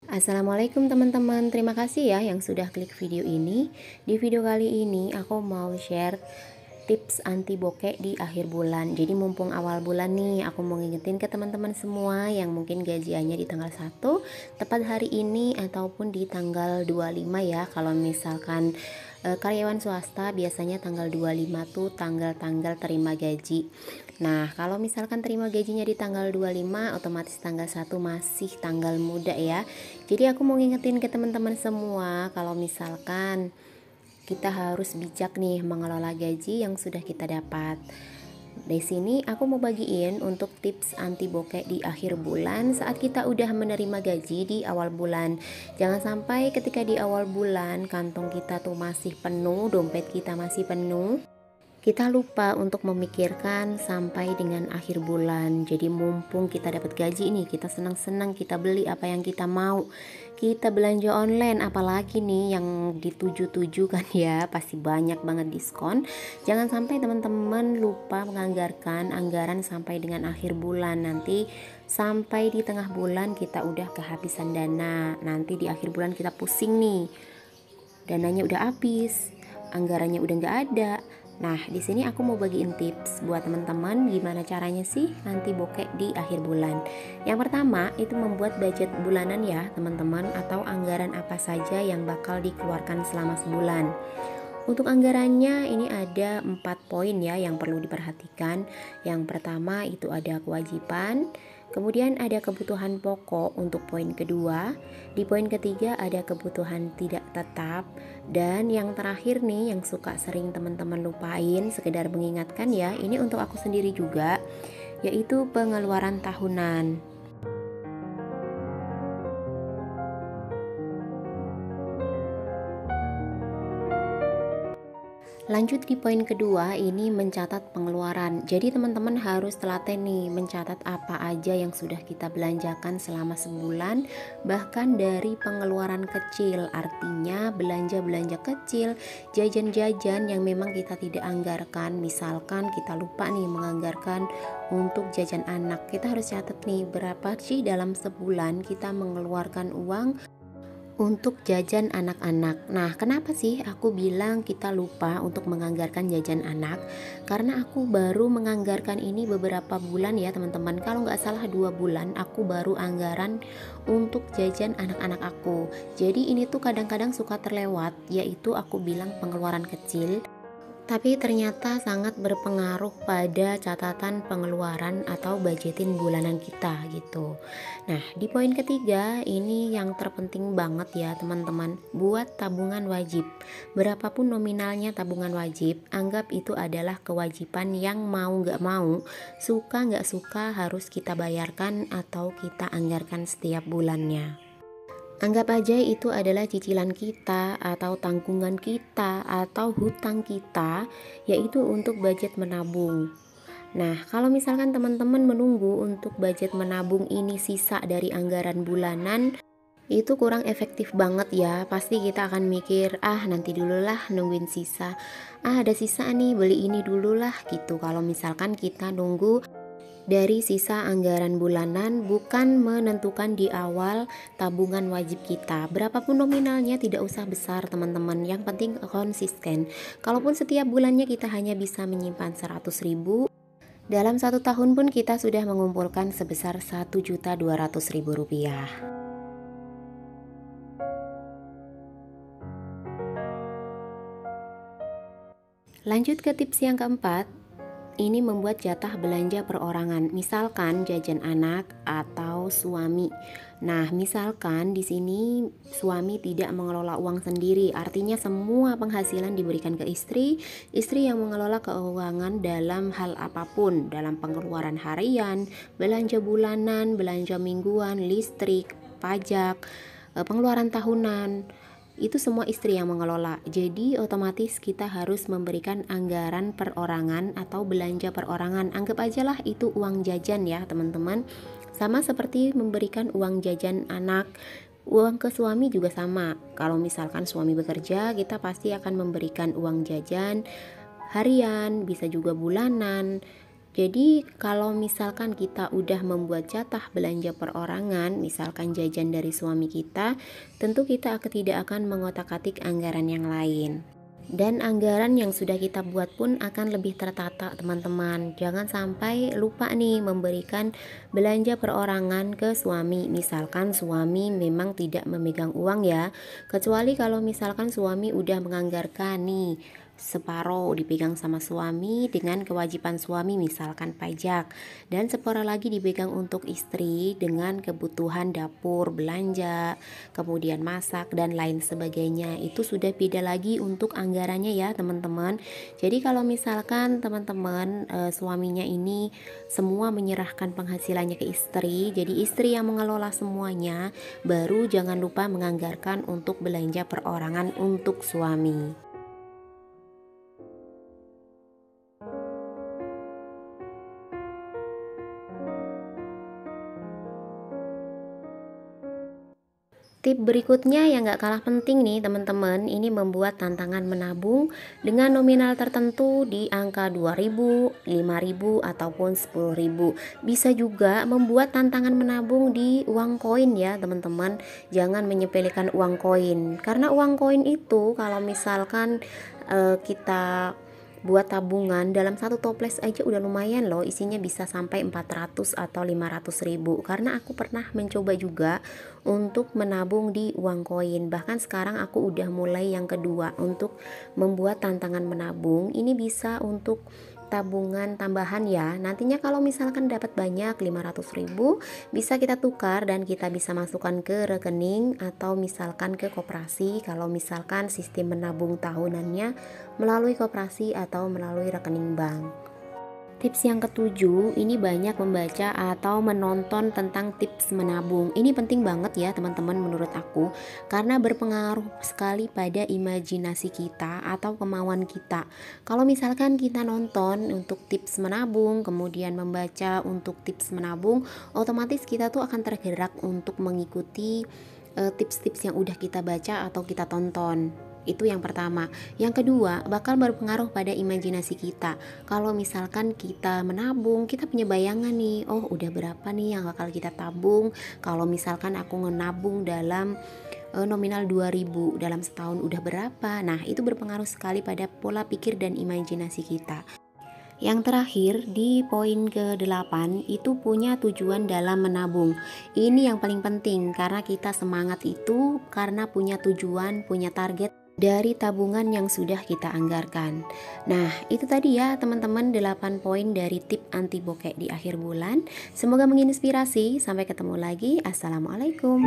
Assalamualaikum teman-teman, terima kasih ya yang sudah klik video ini. Di video kali ini aku mau share tips anti bokeh di akhir bulan. Jadi mumpung awal bulan nih, aku mau ngingetin ke teman-teman semua yang mungkin gajiannya di tanggal 1 tepat hari ini ataupun di tanggal 25 ya. Kalau misalkan karyawan swasta biasanya tanggal 25 tuh tanggal-tanggal terima gaji. Nah, kalau misalkan terima gajinya di tanggal 25, otomatis tanggal 1 masih tanggal muda ya. Jadi aku mau ngingetin ke teman-teman semua kalau misalkan kita harus bijak nih mengelola gaji yang sudah kita dapat. Di sini aku mau bagiin untuk tips anti bokeh di akhir bulan saat kita udah menerima gaji di awal bulan. Jangan sampai ketika di awal bulan kantong kita tuh masih penuh, dompet kita masih penuh, kita lupa untuk memikirkan sampai dengan akhir bulan. Jadi mumpung kita dapat gaji nih, kita senang-senang, kita beli apa yang kita mau, kita belanja online, apalagi nih yang dituju-tuju kan ya, pasti banyak banget diskon. Jangan sampai teman-teman lupa menganggarkan anggaran sampai dengan akhir bulan. Nanti sampai di tengah bulan kita udah kehabisan dana, nanti di akhir bulan kita pusing nih, dananya udah habis, anggarannya udah nggak ada. Nah, di sini aku mau bagiin tips buat teman-teman gimana caranya sih anti bokeh di akhir bulan. Yang pertama itu membuat budget bulanan ya teman-teman, atau anggaran apa saja yang bakal dikeluarkan selama sebulan. Untuk anggarannya ini ada 4 poin ya yang perlu diperhatikan. Yang pertama itu ada kewajiban, kemudian ada kebutuhan pokok untuk poin kedua, di poin ketiga ada kebutuhan tidak tetap, dan yang terakhir nih yang suka sering teman-teman lupain, sekedar mengingatkan ya, ini untuk aku sendiri juga, yaitu pengeluaran tahunan. Lanjut di poin kedua, ini mencatat pengeluaran. Jadi teman-teman harus telaten nih mencatat apa aja yang sudah kita belanjakan selama sebulan, bahkan dari pengeluaran kecil, artinya belanja-belanja kecil, jajan-jajan yang memang kita tidak anggarkan. Misalkan kita lupa nih menganggarkan untuk jajan anak, kita harus catat nih berapa sih dalam sebulan kita mengeluarkan uang untuk jajan anak-anak. Nah, kenapa sih aku bilang kita lupa untuk menganggarkan jajan anak? Karena aku baru menganggarkan ini beberapa bulan ya teman-teman. Kalau nggak salah 2 bulan aku baru anggaran untuk jajan anak-anak aku. Jadi ini tuh kadang-kadang suka terlewat, yaitu aku bilang pengeluaran kecil, tapi ternyata sangat berpengaruh pada catatan pengeluaran atau budgetin bulanan kita gitu. Nah, di poin ketiga ini yang terpenting banget ya teman-teman, buat tabungan wajib. Berapapun nominalnya tabungan wajib, anggap itu adalah kewajiban yang mau nggak mau, suka nggak suka harus kita bayarkan atau kita anggarkan setiap bulannya. Anggap aja itu adalah cicilan kita atau tanggungan kita atau hutang kita, yaitu untuk budget menabung. Nah, kalau misalkan teman-teman menunggu untuk budget menabung ini sisa dari anggaran bulanan, itu kurang efektif banget ya. Pasti kita akan mikir, nanti dulu lah nungguin sisa. Ada sisa nih, beli ini dulu lah gitu. Kalau misalkan kita nunggu dari sisa anggaran bulanan, bukan menentukan di awal tabungan wajib kita. Berapapun nominalnya tidak usah besar teman-teman, yang penting konsisten. Kalaupun setiap bulannya kita hanya bisa menyimpan 100.000, dalam 1 tahun pun kita sudah mengumpulkan sebesar 1.200.000 rupiah. Lanjut ke tips yang keempat, ini membuat jatah belanja perorangan, misalkan jajan anak atau suami. Nah, misalkan di sini suami tidak mengelola uang sendiri, artinya semua penghasilan diberikan ke istri, istri yang mengelola keuangan dalam hal apapun, dalam pengeluaran harian, belanja bulanan, belanja mingguan, listrik, pajak, pengeluaran tahunan. Itu semua istri yang mengelola. Jadi otomatis kita harus memberikan anggaran perorangan atau belanja perorangan. Anggap aja lah itu uang jajan ya teman-teman. Sama seperti memberikan uang jajan anak, uang ke suami juga sama. Kalau misalkan suami bekerja, kita pasti akan memberikan uang jajan harian, bisa juga bulanan. Jadi kalau misalkan kita udah membuat jatah belanja perorangan, misalkan jajan dari suami kita, tentu kita tidak akan mengotak-atik anggaran yang lain. Dan anggaran yang sudah kita buat pun akan lebih tertata teman-teman. Jangan sampai lupa nih memberikan belanja perorangan ke suami. Misalkan suami memang tidak memegang uang ya. Kecuali kalau misalkan suami udah menganggarkan nih separuh dipegang sama suami dengan kewajiban suami misalkan pajak, dan separuh lagi dipegang untuk istri dengan kebutuhan dapur, belanja, kemudian masak dan lain sebagainya. Itu sudah beda lagi untuk anggarannya ya teman-teman. Jadi kalau misalkan teman-teman suaminya ini semua menyerahkan penghasilannya ke istri, jadi istri yang mengelola semuanya, baru jangan lupa menganggarkan untuk belanja perorangan untuk suami. Tip berikutnya yang gak kalah penting nih teman-teman, ini membuat tantangan menabung dengan nominal tertentu di angka 2.000, 5.000 ataupun 10.000. Bisa juga membuat tantangan menabung di uang koin ya teman-teman. Jangan menyepelekan uang koin, karena uang koin itu kalau misalkan kita buat tabungan dalam satu toples aja udah lumayan loh, isinya bisa sampai 400 atau 500 ribu. Karena aku pernah mencoba juga untuk menabung di uang koin, bahkan sekarang aku udah mulai yang kedua untuk membuat tantangan menabung. Ini bisa untuk tabungan tambahan ya. Nantinya kalau misalkan dapat banyak 500 ribu, bisa kita tukar dan kita bisa masukkan ke rekening atau misalkan ke koperasi kalau misalkan sistem menabung tahunannya melalui koperasi atau melalui rekening bank. Tips yang ketujuh, ini banyak membaca atau menonton tentang tips menabung. Ini penting banget ya teman-teman menurut aku, karena berpengaruh sekali pada imajinasi kita atau kemauan kita. Kalau misalkan kita nonton untuk tips menabung, kemudian membaca untuk tips menabung, otomatis kita tuh akan tergerak untuk mengikuti tips-tips yang udah kita baca atau kita tonton. Itu yang pertama. Yang kedua, bakal berpengaruh pada imajinasi kita. Kalau misalkan kita menabung, kita punya bayangan nih, oh udah berapa nih yang bakal kita tabung. Kalau misalkan aku ngenabung dalam nominal 2.000 dalam setahun udah berapa. Nah, itu berpengaruh sekali pada pola pikir dan imajinasi kita. Yang terakhir di poin ke-8 itu punya tujuan dalam menabung. Ini yang paling penting karena kita semangat itu karena punya tujuan, punya target dari tabungan yang sudah kita anggarkan. Nah, itu tadi ya teman-teman 8 poin dari tip anti bokeh di akhir bulan. Semoga menginspirasi. Sampai ketemu lagi. Assalamualaikum.